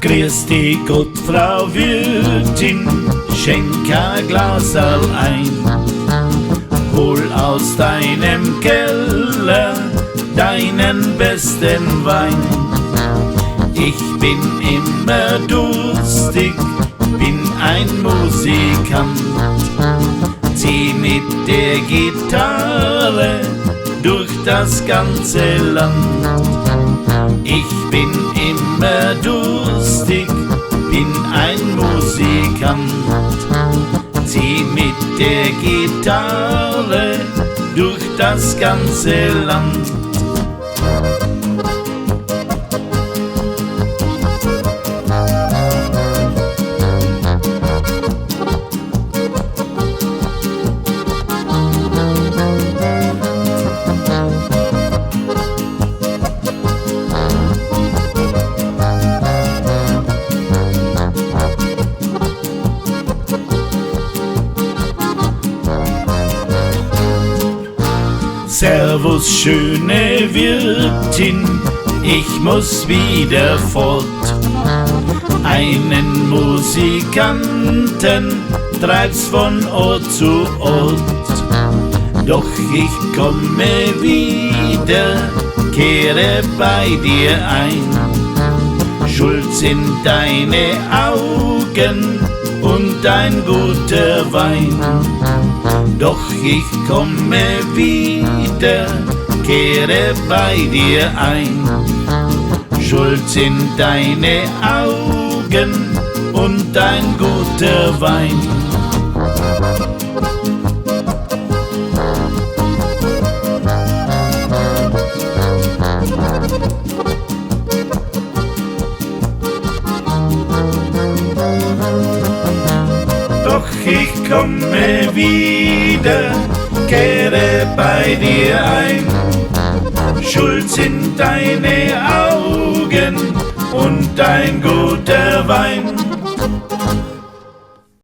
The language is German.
Grüß dich Gott, Frau Wirtin, schenk ein Glaserl ein. Hol aus deinem Keller deinen besten Wein. Ich bin immer durstig, bin ein Musikant. Zieh mit der Gitarre durch das ganze Land. Ich bin immer durstig, bin ein Musikant. Zieh mit der Gitarre durch das ganze Land. Servus, schöne Wirtin, ich muss wieder fort. Einen Musikanten treibt's von Ort zu Ort. Doch ich komme wieder, kehre bei dir ein. Schuld sind deine Augen und ein guter Wein. Doch ich komme wieder, kehre bei dir ein. Schuld sind deine Augen und ein guter Wein. Doch ich komme wieder, kehre bei dir ein. Schuld sind deine Augen und ein guter Wein.